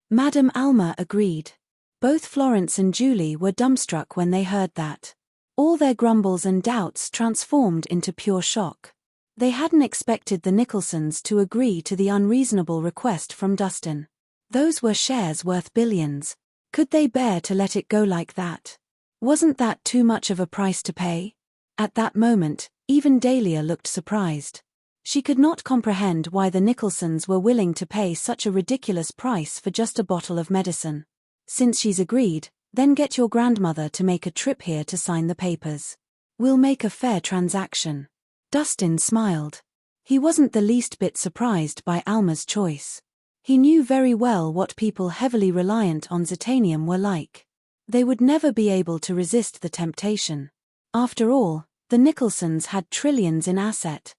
Madame Alma agreed. Both Florence and Julie were dumbstruck when they heard that. All their grumbles and doubts transformed into pure shock. They hadn't expected the Nicholsons to agree to the unreasonable request from Dustin. Those were shares worth billions. Could they bear to let it go like that? Wasn't that too much of a price to pay? At that moment, even Dahlia looked surprised. She could not comprehend why the Nicholsons were willing to pay such a ridiculous price for just a bottle of medicine. Since she's agreed, then get your grandmother to make a trip here to sign the papers. We'll make a fair transaction. Dustin smiled. He wasn't the least bit surprised by Alma's choice. He knew very well what people heavily reliant on Zitanium were like. They would never be able to resist the temptation. After all, the Nicholsons had trillions in asset.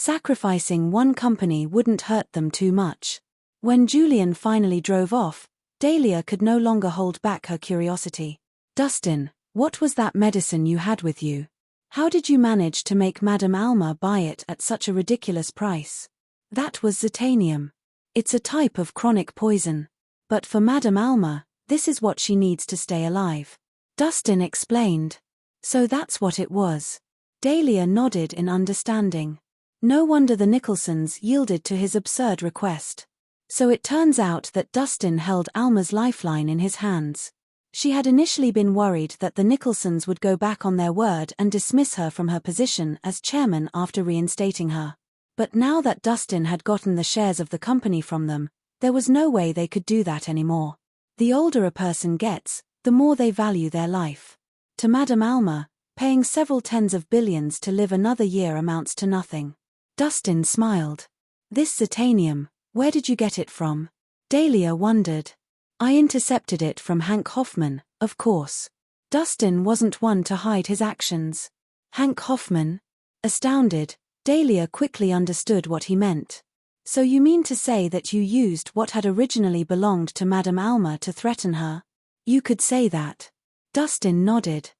Sacrificing one company wouldn't hurt them too much. When Julian finally drove off, Dahlia could no longer hold back her curiosity. Dustin, what was that medicine you had with you? How did you manage to make Madame Alma buy it at such a ridiculous price? That was Zitanium. It's a type of chronic poison. But for Madame Alma, this is what she needs to stay alive. Dustin explained. So that's what it was. Dahlia nodded in understanding. No wonder the Nicholsons yielded to his absurd request. So it turns out that Dustin held Alma's lifeline in his hands. She had initially been worried that the Nicholsons would go back on their word and dismiss her from her position as chairman after reinstating her. But now that Dustin had gotten the shares of the company from them, there was no way they could do that anymore. The older a person gets, the more they value their life. To Madame Alma, paying several tens of billions to live another year amounts to nothing. Dustin smiled. This Zitanium, where did you get it from? Dahlia wondered. I intercepted it from Hank Hoffman, of course. Dustin wasn't one to hide his actions. Hank Hoffman? Astounded, Dahlia quickly understood what he meant. So you mean to say that you used what had originally belonged to Madame Alma to threaten her? You could say that. Dustin nodded.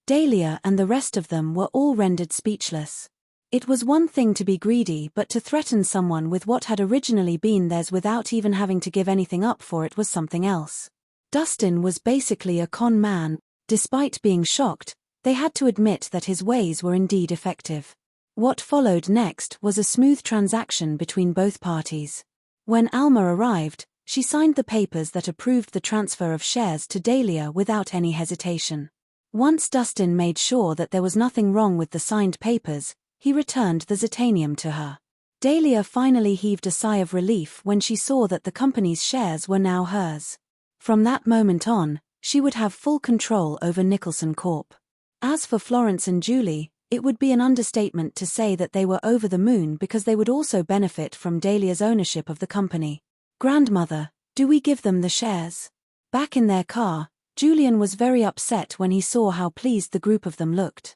Dahlia and the rest of them were all rendered speechless. It was one thing to be greedy, but to threaten someone with what had originally been theirs without even having to give anything up for it was something else. Dustin was basically a con man. Despite being shocked, they had to admit that his ways were indeed effective. What followed next was a smooth transaction between both parties. When Alma arrived, she signed the papers that approved the transfer of shares to Dahlia without any hesitation. Once Dustin made sure that there was nothing wrong with the signed papers, he returned the Zitanium to her. Dahlia finally heaved a sigh of relief when she saw that the company's shares were now hers. From that moment on, she would have full control over Nicholson Corp. As for Florence and Julie, it would be an understatement to say that they were over the moon because they would also benefit from Dahlia's ownership of the company. Grandmother, do we give them the shares? Back in their car, Julian was very upset when he saw how pleased the group of them looked.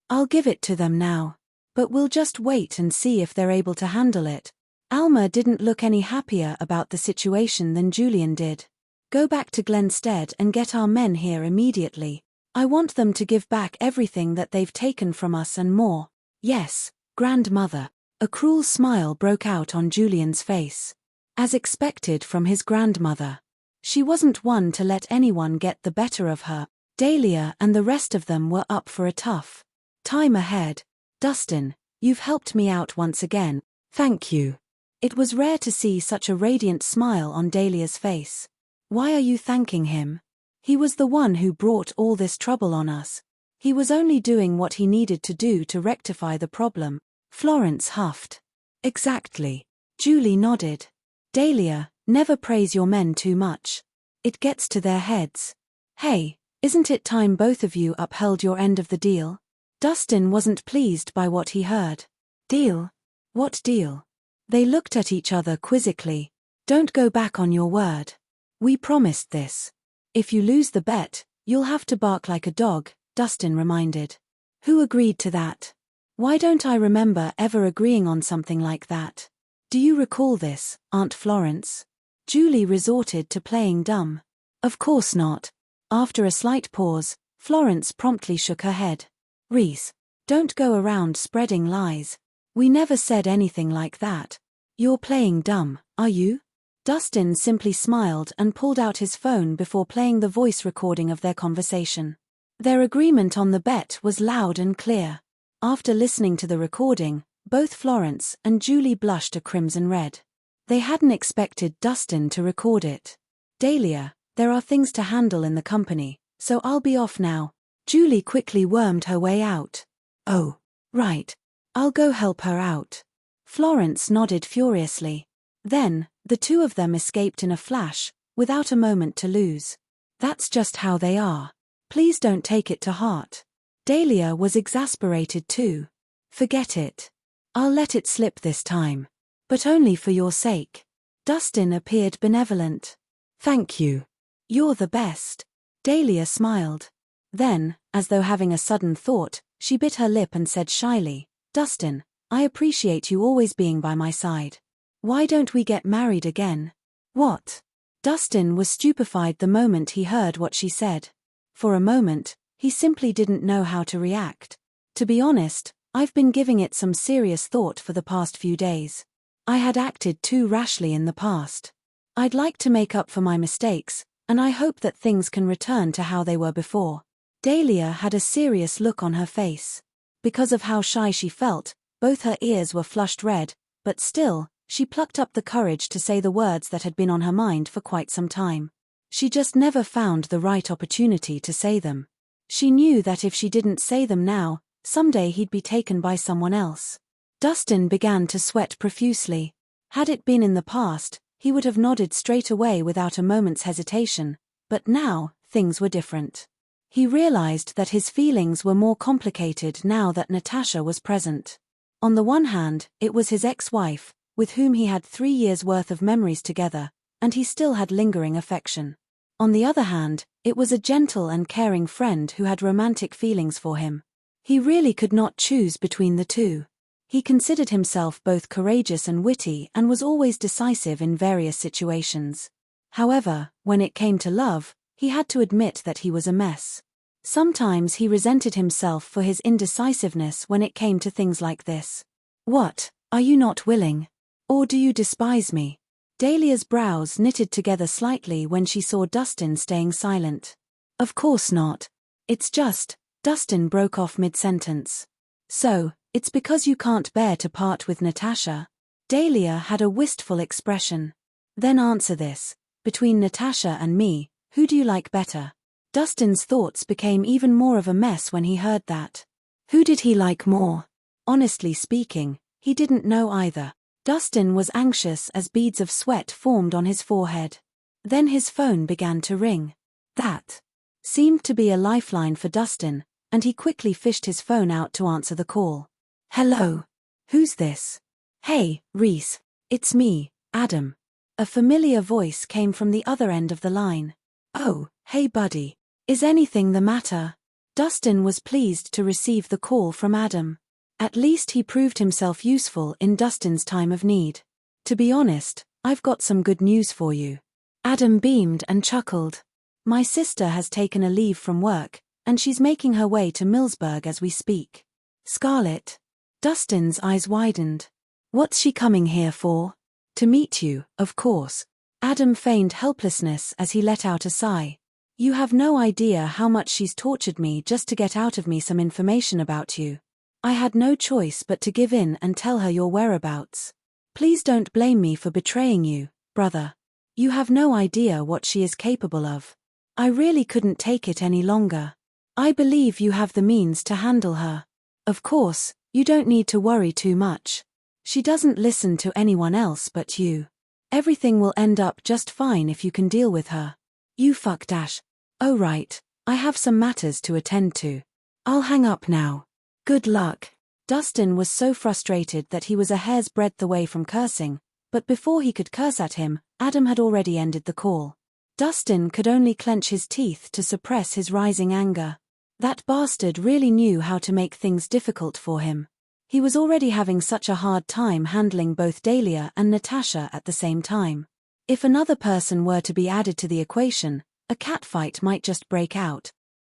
I'll give it to them now. But we'll just wait and see if they're able to handle it. Alma didn't look any happier about the situation than Julian did. Go back to Glenstead and get our men here immediately. I want them to give back everything that they've taken from us and more. Yes, grandmother. A cruel smile broke out on Julian's face. As expected from his grandmother. She wasn't one to let anyone get the better of her. Dahlia and the rest of them were up for a tough time ahead. Dustin, you've helped me out once again. Thank you. It was rare to see such a radiant smile on Dahlia's face. Why are you thanking him? He was the one who brought all this trouble on us. He was only doing what he needed to do to rectify the problem. Florence huffed. Exactly. Julie nodded. Dahlia, never praise your men too much. It gets to their heads. Hey, isn't it time both of you upheld your end of the deal? Dustin wasn't pleased by what he heard. Deal? What deal? They looked at each other quizzically. Don't go back on your word. We promised this. If you lose the bet, you'll have to bark like a dog, Dustin reminded. Who agreed to that? Why don't I remember ever agreeing on something like that? Do you recall this, Aunt Florence? Julie resorted to playing dumb. Of course not. After a slight pause, Florence promptly shook her head. Rhys, don't go around spreading lies. We never said anything like that. You're playing dumb, are you? Dustin simply smiled and pulled out his phone before playing the voice recording of their conversation. Their agreement on the bet was loud and clear. After listening to the recording, both Florence and Julie blushed a crimson red. They hadn't expected Dustin to record it. "Dahlia, there are things to handle in the company, so I'll be off now." Julie quickly wormed her way out. "Oh, right. I'll go help her out." Florence nodded furiously. Then, the two of them escaped in a flash, without a moment to lose. "That's just how they are. Please don't take it to heart." Dahlia was exasperated too. "Forget it. I'll let it slip this time. But only for your sake." Dustin appeared benevolent. "Thank you. You're the best." Dahlia smiled. Then, as though having a sudden thought, she bit her lip and said shyly, "Dustin, I appreciate you always being by my side. Why don't we get married again?" "What?" Dustin was stupefied the moment he heard what she said. For a moment, he simply didn't know how to react. "To be honest, I've been giving it some serious thought for the past few days. I had acted too rashly in the past. I'd like to make up for my mistakes, and I hope that things can return to how they were before." Dahlia had a serious look on her face. Because of how shy she felt, both her ears were flushed red, but still, she plucked up the courage to say the words that had been on her mind for quite some time. She just never found the right opportunity to say them. She knew that if she didn't say them now, someday he'd be taken by someone else. Dustin began to sweat profusely. Had it been in the past, he would have nodded straight away without a moment's hesitation, but now, things were different. He realized that his feelings were more complicated now that Natasha was present. On the one hand, it was his ex-wife, with whom he had 3 years' worth of memories together, and he still had lingering affection. On the other hand, it was a gentle and caring friend who had romantic feelings for him. He really could not choose between the two. He considered himself both courageous and witty and was always decisive in various situations. However, when it came to love, he had to admit that he was a mess. Sometimes he resented himself for his indecisiveness when it came to things like this. "What, are you not willing? Or do you despise me?" Dahlia's brows knitted together slightly when she saw Dustin staying silent. "Of course not. It's just," Dustin broke off mid-sentence. "So, it's because you can't bear to part with Natasha?" Dahlia had a wistful expression. "Then answer this. Between Natasha and me, who do you like better?" Dustin's thoughts became even more of a mess when he heard that. Who did he like more? Honestly speaking, he didn't know either. Dustin was anxious as beads of sweat formed on his forehead. Then his phone began to ring. That seemed to be a lifeline for Dustin, and he quickly fished his phone out to answer the call. "Hello. Who's this?" "Hey, Rhys. It's me, Adam." A familiar voice came from the other end of the line. "Oh, hey buddy. Is anything the matter?" Dustin was pleased to receive the call from Adam. At least he proved himself useful in Dustin's time of need. "To be honest, I've got some good news for you." Adam beamed and chuckled. "My sister has taken a leave from work, and she's making her way to Millsburg as we speak." "Scarlett?" Dustin's eyes widened. "What's she coming here for?" "To meet you, of course." Adam feigned helplessness as he let out a sigh. "You have no idea how much she's tortured me just to get out of me some information about you. I had no choice but to give in and tell her your whereabouts. Please don't blame me for betraying you, brother. You have no idea what she is capable of. I really couldn't take it any longer. I believe you have the means to handle her. Of course, you don't need to worry too much. She doesn't listen to anyone else but you. Everything will end up just fine if you can deal with her. You fuck dash. Oh right, I have some matters to attend to. I'll hang up now. Good luck." Dustin was so frustrated that he was a hair's breadth away from cursing, but before he could curse at him, Adam had already ended the call. Dustin could only clench his teeth to suppress his rising anger. That bastard really knew how to make things difficult for him. He was already having such a hard time handling both Dahlia and Natasha at the same time. If another person were to be added to the equation, a catfight might just break out.